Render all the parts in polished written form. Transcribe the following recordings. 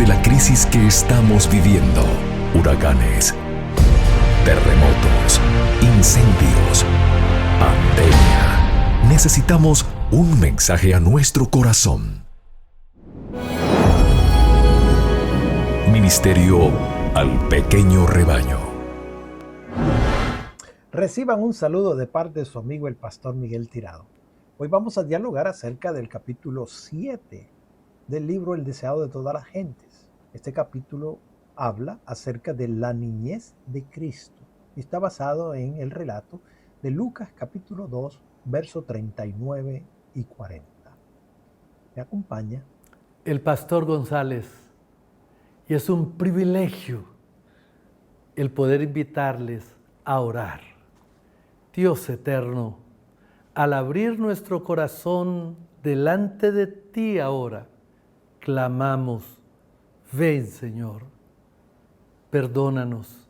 de la crisis que estamos viviendo. Huracanes, terremotos, incendios, pandemia. Necesitamos un mensaje a nuestro corazón. Ministerio al pequeño rebaño. Reciban un saludo de parte de su amigo el pastor Miguel Tirado. Hoy vamos a dialogar acerca del capítulo 7 del libro El deseado de todas las gentes. Este capítulo habla acerca de la niñez de Cristo y está basado en el relato de Lucas capítulo 2, versos 39 y 40. Me acompaña el pastor González, y es un privilegio el poder invitarles a orar. Dios eterno, al abrir nuestro corazón delante de ti ahora, clamamos, ven Señor, perdónanos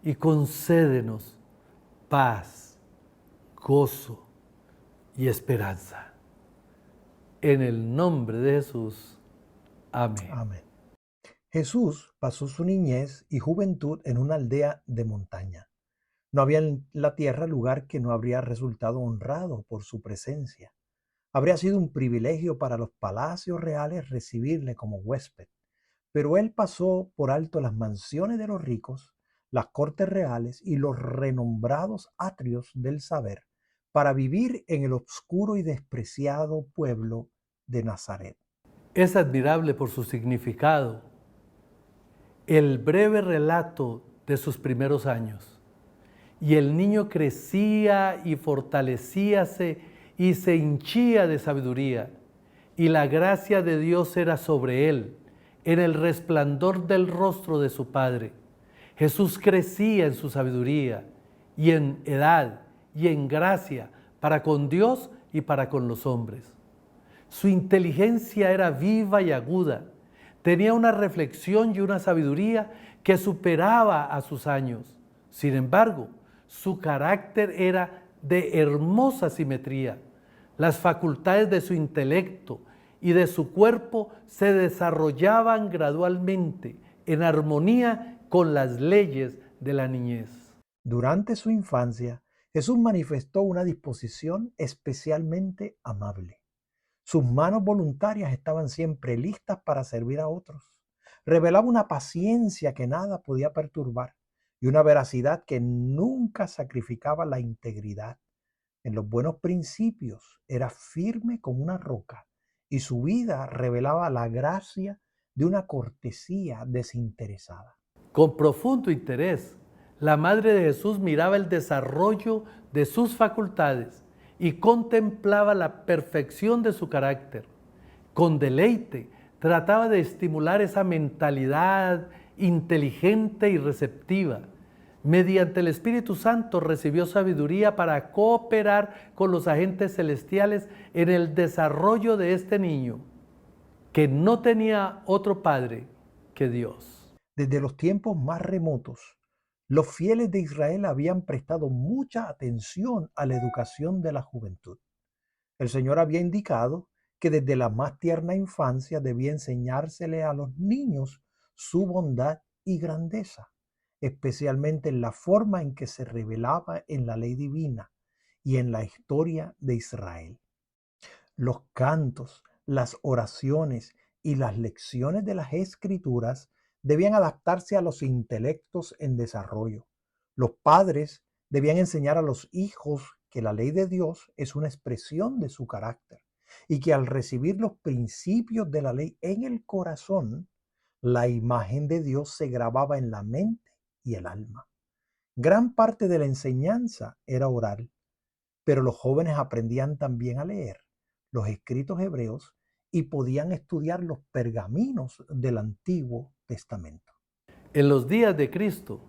y concédenos paz, gozo y esperanza. En el nombre de Jesús, amén. Amén. Jesús pasó su niñez y juventud en una aldea de montaña. No había en la tierra lugar que no habría resultado honrado por su presencia. Habría sido un privilegio para los palacios reales recibirle como huésped, pero él pasó por alto las mansiones de los ricos, las cortes reales y los renombrados atrios del saber para vivir en el obscuro y despreciado pueblo de Nazaret. Es admirable por su significado el breve relato de sus primeros años. Y el niño crecía y fortalecíase y se hinchía de sabiduría, y la gracia de Dios era sobre él, en el resplandor del rostro de su padre. Jesús crecía en su sabiduría, y en edad, y en gracia, para con Dios y para con los hombres. Su inteligencia era viva y aguda, tenía una reflexión y una sabiduría que superaba a sus años. Sin embargo, su carácter era de hermosa simetría. Las facultades de su intelecto y de su cuerpo se desarrollaban gradualmente en armonía con las leyes de la niñez. Durante su infancia, Jesús manifestó una disposición especialmente amable. Sus manos voluntarias estaban siempre listas para servir a otros. Revelaba una paciencia que nada podía perturbar y una veracidad que nunca sacrificaba la integridad. En los buenos principios era firme como una roca y su vida revelaba la gracia de una cortesía desinteresada. Con profundo interés, la Madre de Jesús miraba el desarrollo de sus facultades y contemplaba la perfección de su carácter. Con deleite, trataba de estimular esa mentalidad inteligente y receptiva. Mediante el Espíritu Santo recibió sabiduría para cooperar con los agentes celestiales en el desarrollo de este niño, que no tenía otro padre que Dios. Desde los tiempos más remotos, los fieles de Israel habían prestado mucha atención a la educación de la juventud. El Señor había indicado que desde la más tierna infancia debía enseñársele a los niños su bondad y grandeza, especialmente en la forma en que se revelaba en la ley divina y en la historia de Israel. Los cantos, las oraciones y las lecciones de las Escrituras debían adaptarse a los intelectos en desarrollo. Los padres debían enseñar a los hijos que la ley de Dios es una expresión de su carácter y que al recibir los principios de la ley en el corazón, la imagen de Dios se grababa en la mente y el alma. Gran parte de la enseñanza era oral, pero los jóvenes aprendían también a leer los escritos hebreos y podían estudiar los pergaminos del Antiguo Testamento. En los días de Cristo,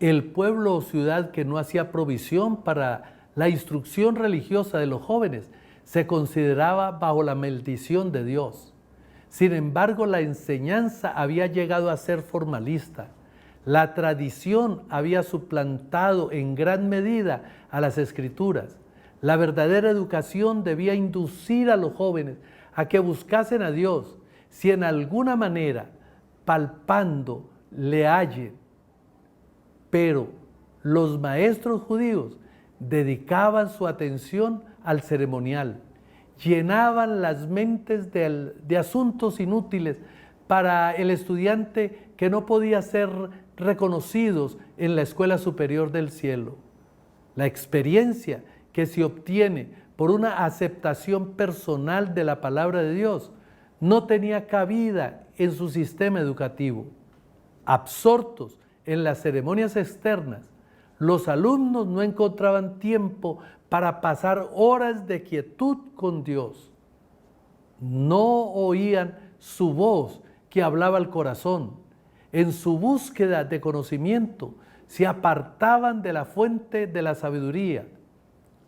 el pueblo o ciudad que no hacía provisión para la instrucción religiosa de los jóvenes se consideraba bajo la maldición de Dios. Sin embargo, la enseñanza había llegado a ser formalista. La tradición había suplantado en gran medida a las Escrituras. La verdadera educación debía inducir a los jóvenes a que buscasen a Dios, si en alguna manera palpando le hallen. Pero los maestros judíos dedicaban su atención al ceremonial, llenaban las mentes de asuntos inútiles para el estudiante que no podía ser reconocidos en la escuela superior del cielo. La experiencia que se obtiene por una aceptación personal de la palabra de Dios no tenía cabida en su sistema educativo. Absortos en las ceremonias externas, los alumnos no encontraban tiempo para pasar horas de quietud con Dios. No oían su voz que hablaba al corazón. En su búsqueda de conocimiento se apartaban de la fuente de la sabiduría.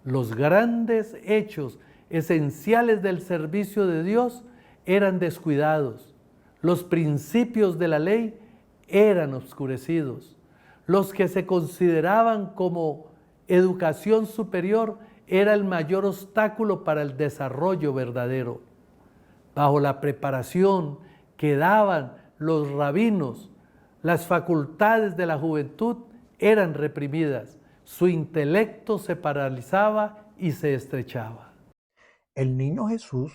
Los grandes hechos esenciales del servicio de Dios eran descuidados. Los principios de la ley eran obscurecidos. Los que se consideraban como educación superior era el mayor obstáculo para el desarrollo verdadero. Bajo la preparación que daban los rabinos, las facultades de la juventud eran reprimidas, su intelecto se paralizaba y se estrechaba. El niño Jesús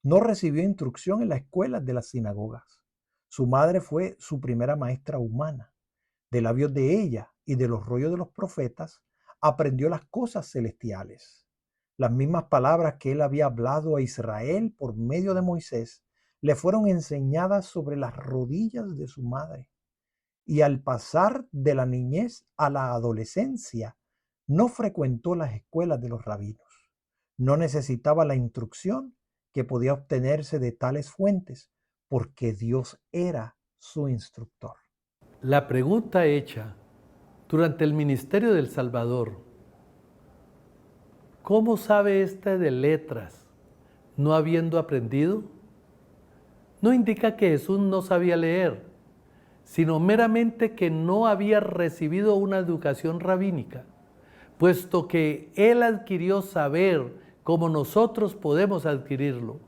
no recibió instrucción en las escuelas de las sinagogas. Su madre fue su primera maestra humana. De labios de ella y de los rollos de los profetas aprendió las cosas celestiales. Las mismas palabras que él había hablado a Israel por medio de Moisés le fueron enseñadas sobre las rodillas de su madre. Y al pasar de la niñez a la adolescencia, no frecuentó las escuelas de los rabinos. No necesitaba la instrucción que podía obtenerse de tales fuentes, porque Dios era su instructor. La pregunta hecha durante el ministerio del Salvador: ¿cómo sabe éste de letras, no habiendo aprendido? No indica que Jesús no sabía leer, sino meramente que no había recibido una educación rabínica, puesto que él adquirió saber como nosotros podemos adquirirlo.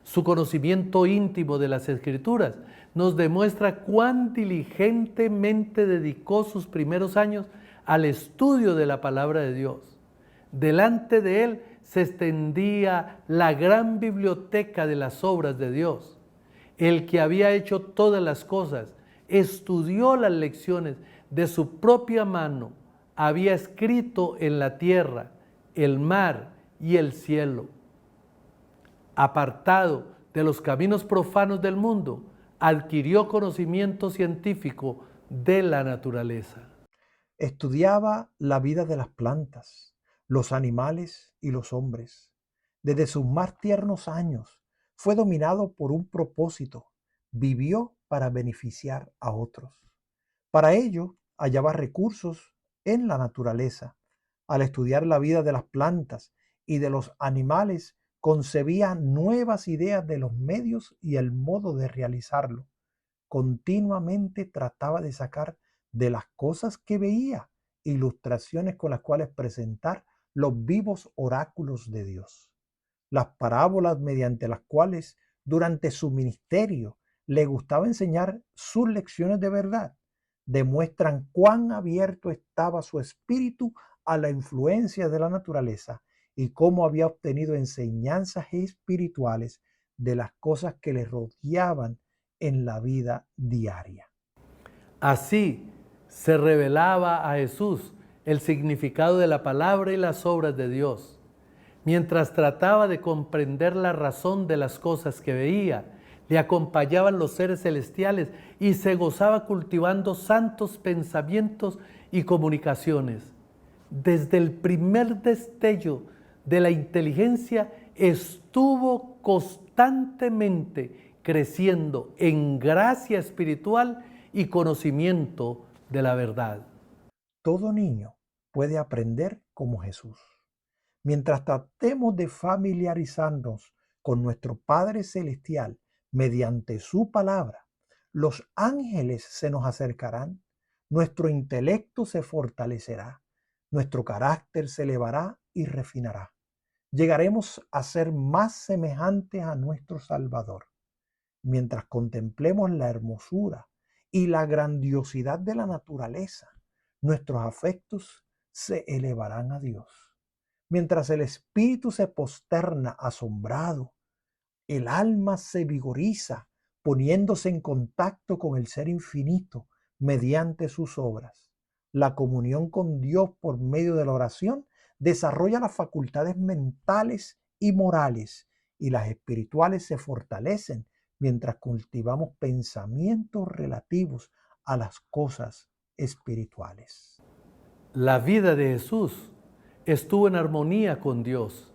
Su conocimiento íntimo de las Escrituras nos demuestra cuán diligentemente dedicó sus primeros años al estudio de la palabra de Dios. Delante de él se extendía la gran biblioteca de las obras de Dios. El que había hecho todas las cosas, estudió las lecciones de su propia mano, había escrito en la tierra, el mar y el cielo. Apartado de los caminos profanos del mundo, adquirió conocimiento científico de la naturaleza. Estudiaba la vida de las plantas, los animales y los hombres. Desde sus más tiernos años fue dominado por un propósito. Vivió para beneficiar a otros. Para ello, hallaba recursos en la naturaleza. Al estudiar la vida de las plantas y de los animales, concebía nuevas ideas de los medios y el modo de realizarlo. Continuamente trataba de sacar de las cosas que veía ilustraciones con las cuales presentar los vivos oráculos de Dios. Las parábolas mediante las cuales durante su ministerio le gustaba enseñar sus lecciones de verdad demuestran cuán abierto estaba su espíritu a la influencia de la naturaleza y cómo había obtenido enseñanzas espirituales de las cosas que le rodeaban en la vida diaria. Así se revelaba a Jesús el significado de la palabra y las obras de Dios. Mientras trataba de comprender la razón de las cosas que veía, le acompañaban los seres celestiales y se gozaba cultivando santos pensamientos y comunicaciones. Desde el primer destello de la inteligencia estuvo constantemente creciendo en gracia espiritual y conocimiento de la verdad. Todo niño puede aprender como Jesús. Mientras tratemos de familiarizarnos con nuestro Padre Celestial mediante su palabra, los ángeles se nos acercarán, nuestro intelecto se fortalecerá, nuestro carácter se elevará y refinará. Llegaremos a ser más semejantes a nuestro Salvador. Mientras contemplemos la hermosura y la grandiosidad de la naturaleza, nuestros afectos se elevarán a Dios. Mientras el espíritu se posterna asombrado, el alma se vigoriza poniéndose en contacto con el Ser Infinito mediante sus obras. La comunión con Dios por medio de la oración desarrolla las facultades mentales y morales, y las espirituales se fortalecen mientras cultivamos pensamientos relativos a las cosas espirituales. La vida de Jesús estuvo en armonía con Dios.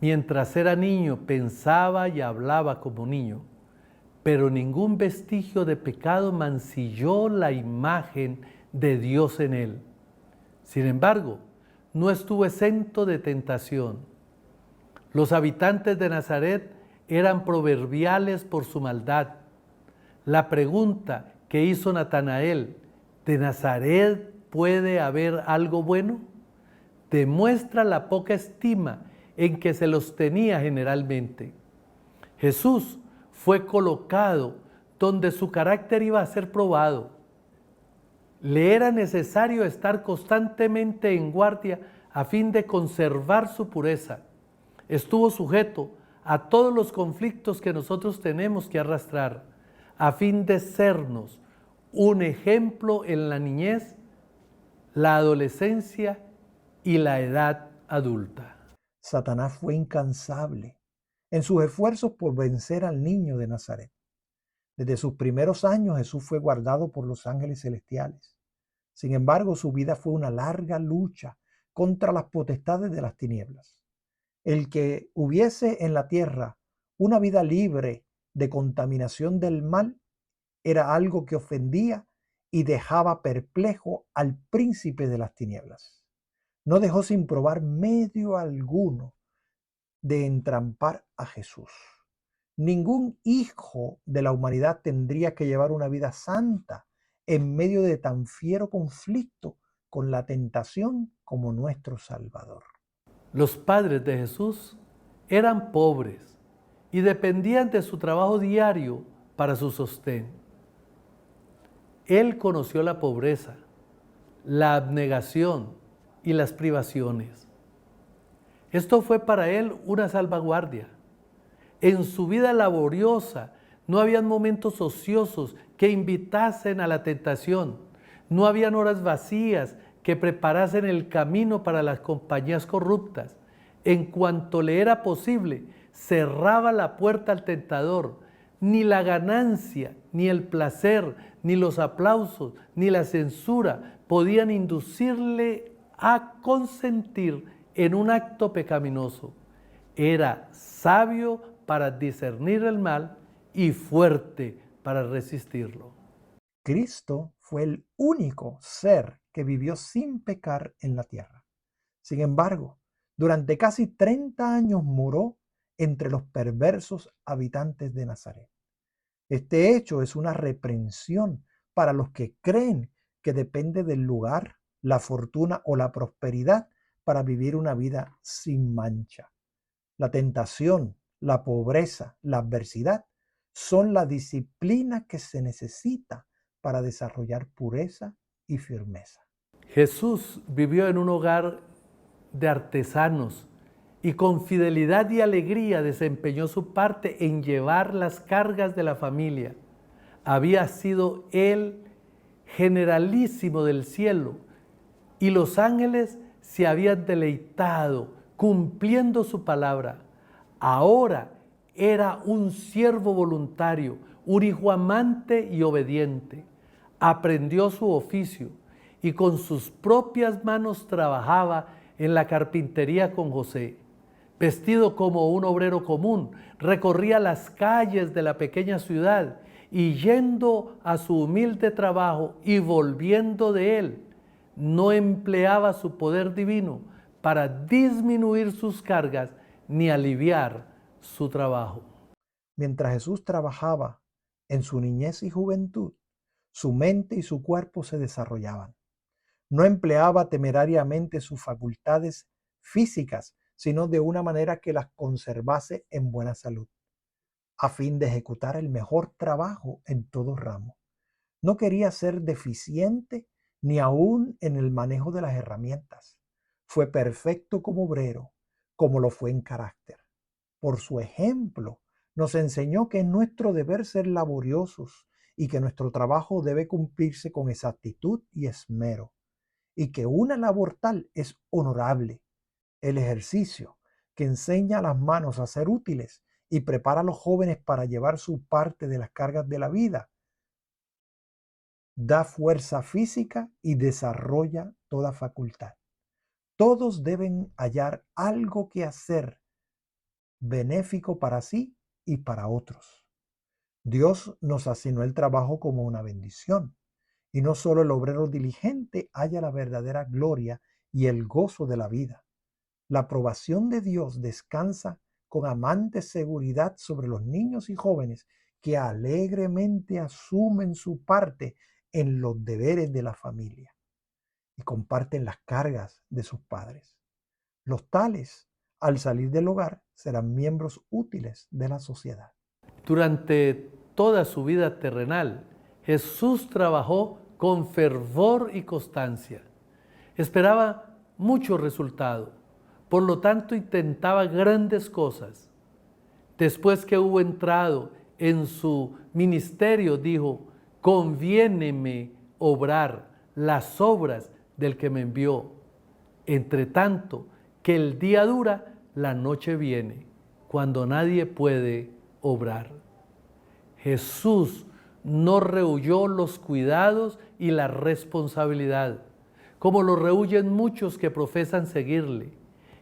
Mientras era niño pensaba y hablaba como niño, pero ningún vestigio de pecado mancilló la imagen de Dios en él. Sin embargo, no estuvo exento de tentación. Los habitantes de Nazaret eran proverbiales por su maldad. La pregunta que hizo Natanael, ¿de Nazaret puede haber algo bueno?, demuestra la poca estima en que se los tenía generalmente. Jesús fue colocado donde su carácter iba a ser probado. Le era necesario estar constantemente en guardia a fin de conservar su pureza. Estuvo sujeto a todos los conflictos que nosotros tenemos que arrastrar, a fin de sernos un ejemplo en la niñez, la adolescencia y la edad adulta. Satanás fue incansable en sus esfuerzos por vencer al niño de Nazaret. Desde sus primeros años Jesús fue guardado por los ángeles celestiales. Sin embargo, su vida fue una larga lucha contra las potestades de las tinieblas. El que hubiese en la tierra una vida libre de contaminación del mal era algo que ofendía y dejaba perplejo al príncipe de las tinieblas. No dejó sin probar medio alguno de entrampar a Jesús. Ningún hijo de la humanidad tendría que llevar una vida santa en medio de tan fiero conflicto con la tentación como nuestro Salvador. Los padres de Jesús eran pobres y dependían de su trabajo diario para su sostén. Él conoció la pobreza, la abnegación y las privaciones. Esto fue para él una salvaguardia. En su vida laboriosa no habían momentos ociosos que invitasen a la tentación. No habían horas vacías que preparasen el camino para las compañías corruptas. En cuanto le era posible, cerraba la puerta al tentador. Ni la ganancia, ni el placer, ni los aplausos, ni la censura podían inducirle a consentir en un acto pecaminoso. Era sabio para discernir el mal y fuerte para resistirlo. Cristo fue el único ser que vivió sin pecar en la tierra. Sin embargo, durante casi 30 años moró entre los perversos habitantes de Nazaret. Este hecho es una reprensión para los que creen que depende del lugar, la fortuna o la prosperidad para vivir una vida sin mancha. La tentación, la pobreza, la adversidad son la disciplina que se necesita para desarrollar pureza y firmeza. Jesús vivió en un hogar de artesanos y con fidelidad y alegría desempeñó su parte en llevar las cargas de la familia. Había sido él generalísimo del cielo y los ángeles se habían deleitado cumpliendo su palabra. Ahora era un siervo voluntario, un hijo amante y obediente. Aprendió su oficio y con sus propias manos trabajaba en la carpintería con José. Vestido como un obrero común, recorría las calles de la pequeña ciudad y yendo a su humilde trabajo y volviendo de él, no empleaba su poder divino para disminuir sus cargas ni aliviar su trabajo. Mientras Jesús trabajaba en su niñez y juventud, su mente y su cuerpo se desarrollaban. No empleaba temerariamente sus facultades físicas, sino de una manera que las conservase en buena salud. a fin de ejecutar el mejor trabajo en todo ramo. No quería ser deficiente ni aún en el manejo de las herramientas. Fue perfecto como obrero, como lo fue en carácter. Por su ejemplo, nos enseñó que es nuestro deber ser laboriosos y que nuestro trabajo debe cumplirse con exactitud y esmero, y que una labor tal es honorable. El ejercicio que enseña a las manos a ser útiles y prepara a los jóvenes para llevar su parte de las cargas de la vida, da fuerza física y desarrolla toda facultad. Todos deben hallar algo que hacer benéfico para sí y para otros. Dios nos asignó el trabajo como una bendición, y no solo el obrero diligente halla la verdadera gloria y el gozo de la vida. La aprobación de Dios descansa con amante seguridad sobre los niños y jóvenes que alegremente asumen su parte en los deberes de la familia y comparten las cargas de sus padres. Los tales, al salir del hogar, serán miembros útiles de la sociedad. Durante toda su vida terrenal, Jesús trabajó con fervor y constancia. Esperaba mucho resultado, por lo tanto intentaba grandes cosas. Después que hubo entrado en su ministerio, dijo: conviéneme obrar las obras del que me envió. Entre tanto que el día dura, la noche viene, cuando nadie puede obrar. Jesús no rehuyó los cuidados y la responsabilidad, como lo rehuyen muchos que profesan seguirle.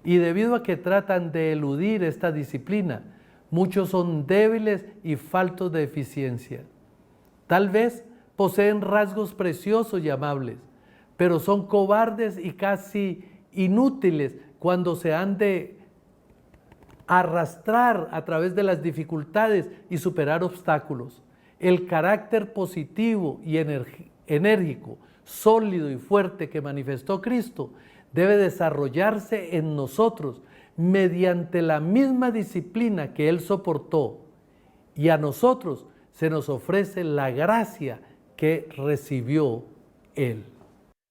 Y debido a que tratan de eludir esta disciplina, muchos son débiles y faltos de eficiencia. Tal vez poseen rasgos preciosos y amables, pero son cobardes y casi inútiles cuando se han de arrastrar a través de las dificultades y superar obstáculos. El carácter positivo y enérgico, sólido y fuerte que manifestó Cristo debe desarrollarse en nosotros mediante la misma disciplina que Él soportó, y a nosotros se nos ofrece la gracia que recibió Él.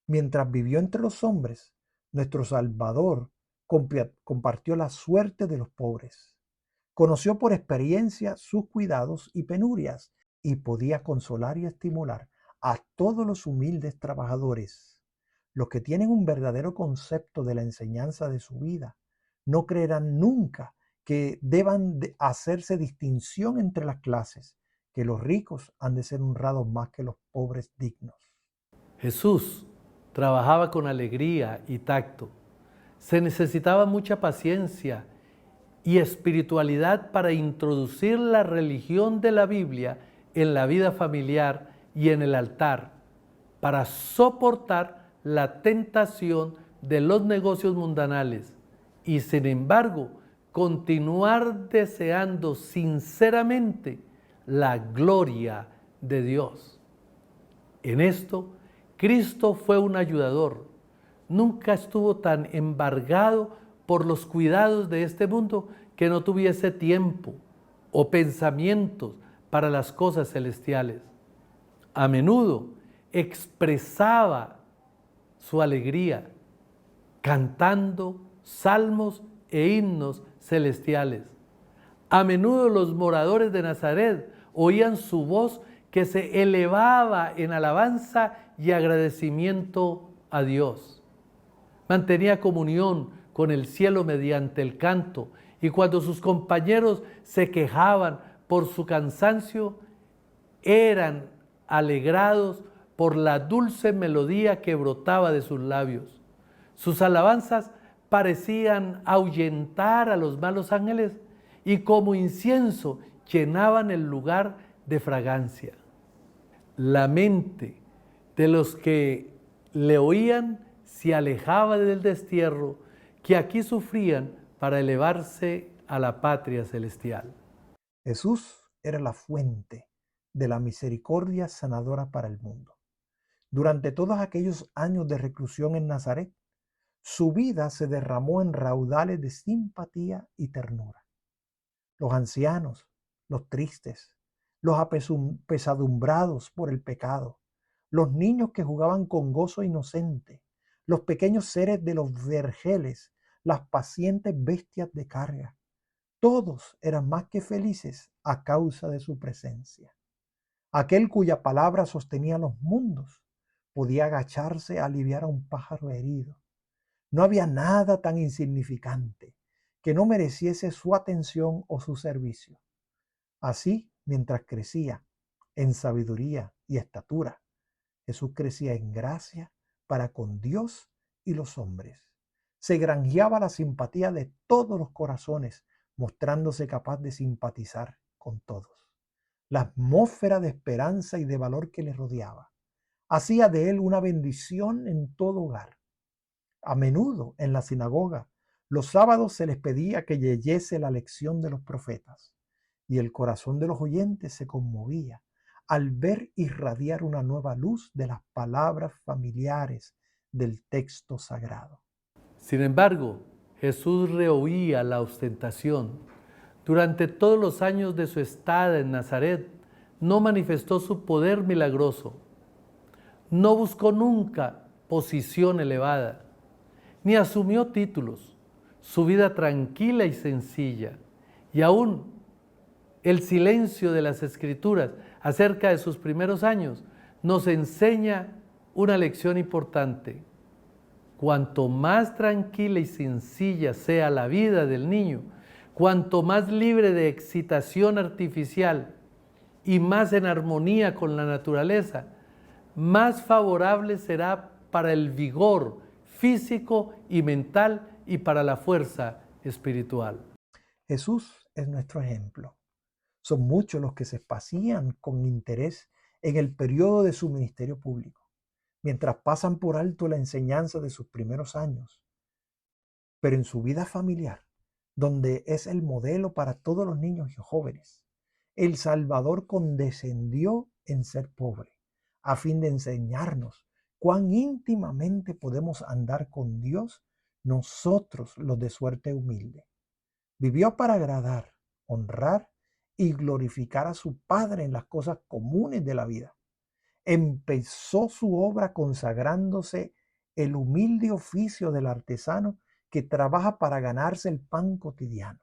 Mientras vivió entre los hombres, nuestro Salvador compartió la suerte de los pobres. Conoció por experiencia sus cuidados y penurias y podía consolar y estimular a todos los humildes trabajadores. Los que tienen un verdadero concepto de la enseñanza de su vida no creerán nunca que deban hacerse distinción entre las clases, que los ricos han de ser honrados más que los pobres dignos. Jesús trabajaba con alegría y tacto. Se necesitaba mucha paciencia y espiritualidad para introducir la religión de la Biblia en la vida familiar y en el altar, para soportar la tentación de los negocios mundanales y, sin embargo, continuar deseando sinceramente la gloria de Dios. En esto, Cristo fue un ayudador. Nunca estuvo tan embargado por los cuidados de este mundo que no tuviese tiempo o pensamientos para las cosas celestiales. A menudo expresaba su alegría cantando salmos e himnos celestiales. A menudo los moradores de Nazaret oían su voz que se elevaba en alabanza y agradecimiento a Dios. Mantenía comunión con el cielo mediante el canto, y cuando sus compañeros se quejaban por su cansancio, eran alegrados por la dulce melodía que brotaba de sus labios. Sus alabanzas parecían ahuyentar a los malos ángeles y como incienso llenaban el lugar de fragancia. La mente de los que le oían se alejaba del destierro que aquí sufrían para elevarse a la patria celestial. Jesús era la fuente de la misericordia sanadora para el mundo. Durante todos aquellos años de reclusión en Nazaret, su vida se derramó en raudales de simpatía y ternura. Los ancianos, los tristes, los apesadumbrados por el pecado, los niños que jugaban con gozo inocente, los pequeños seres de los vergeles, las pacientes bestias de carga. Todos eran más que felices a causa de su presencia. Aquel cuya palabra sostenía los mundos podía agacharse a aliviar a un pájaro herido. No había nada tan insignificante que no mereciese su atención o su servicio. Así, mientras crecía en sabiduría y estatura, Jesús crecía en gracia para con Dios y los hombres. Se granjeaba la simpatía de todos los corazones, mostrándose capaz de simpatizar con todos. La atmósfera de esperanza y de valor que le rodeaba hacía de él una bendición en todo hogar. A menudo en la sinagoga, los sábados se les pedía que leyese la lección de los profetas, y el corazón de los oyentes se conmovía al ver irradiar una nueva luz de las palabras familiares del texto sagrado. Sin embargo, Jesús rehuía la ostentación. Durante todos los años de su estada en Nazaret, no manifestó su poder milagroso. No buscó nunca posición elevada, ni asumió títulos. Su vida tranquila y sencilla, y aún el silencio de las Escrituras acerca de sus primeros años, nos enseña una lección importante. Cuanto más tranquila y sencilla sea la vida del niño, cuanto más libre de excitación artificial y más en armonía con la naturaleza, más favorable será para el vigor físico y mental y para la fuerza espiritual. Jesús es nuestro ejemplo. Son muchos los que se espacían con interés en el periodo de su ministerio público, mientras pasan por alto la enseñanza de sus primeros años. Pero en su vida familiar, donde es el modelo para todos los niños y jóvenes, el Salvador condescendió en ser pobre, a fin de enseñarnos cuán íntimamente podemos andar con Dios nosotros los de suerte humilde. Vivió para agradar, honrar y glorificar a su Padre en las cosas comunes de la vida. Empezó su obra consagrándose el humilde oficio del artesano que trabaja para ganarse el pan cotidiano.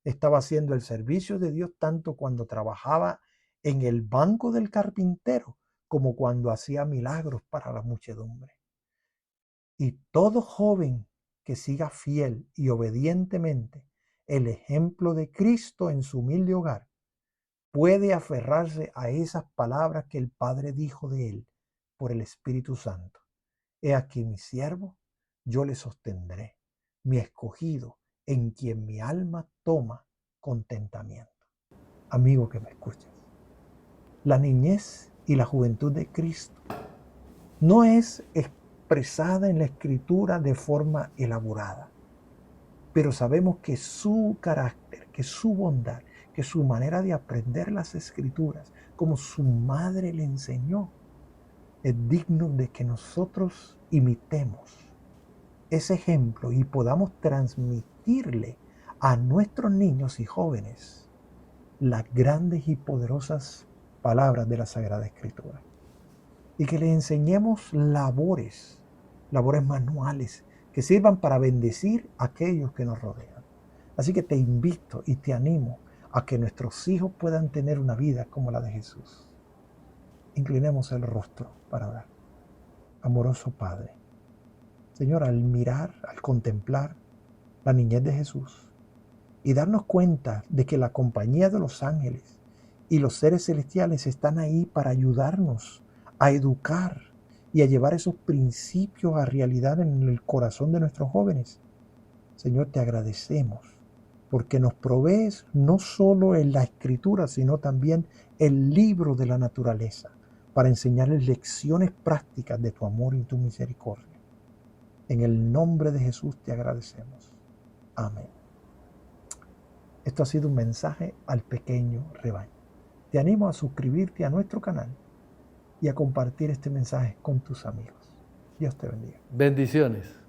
Estaba haciendo el servicio de Dios tanto cuando trabajaba en el banco del carpintero como cuando hacía milagros para la muchedumbre. Y todo joven que siga fiel y obedientemente el ejemplo de Cristo en su humilde hogar puede aferrarse a esas palabras que el Padre dijo de él por el Espíritu Santo. He aquí mi siervo, yo le sostendré, mi escogido, en quien mi alma toma contentamiento. Amigo que me escuchas, la niñez y la juventud de Cristo no es expresada en la Escritura de forma elaborada, pero sabemos que su carácter, que su bondad, que su manera de aprender las Escrituras, como su madre le enseñó, es digno de que nosotros imitemos ese ejemplo y podamos transmitirle a nuestros niños y jóvenes las grandes y poderosas palabras de la Sagrada Escritura. Y que les enseñemos labores manuales que sirvan para bendecir a aquellos que nos rodean. Así que te invito y te animo a que nuestros hijos puedan tener una vida como la de Jesús. Inclinemos el rostro para orar. Amoroso Padre, Señor, al mirar, al contemplar la niñez de Jesús y darnos cuenta de que la compañía de los ángeles y los seres celestiales están ahí para ayudarnos a educar y a llevar esos principios a realidad en el corazón de nuestros jóvenes. Señor, te agradecemos porque nos provees no solo en la Escritura, sino también el libro de la naturaleza para enseñarles lecciones prácticas de tu amor y tu misericordia. En el nombre de Jesús te agradecemos. Amén. Esto ha sido un mensaje al pequeño rebaño. Te animo a suscribirte a nuestro canal y a compartir este mensaje con tus amigos. Dios te bendiga. Bendiciones.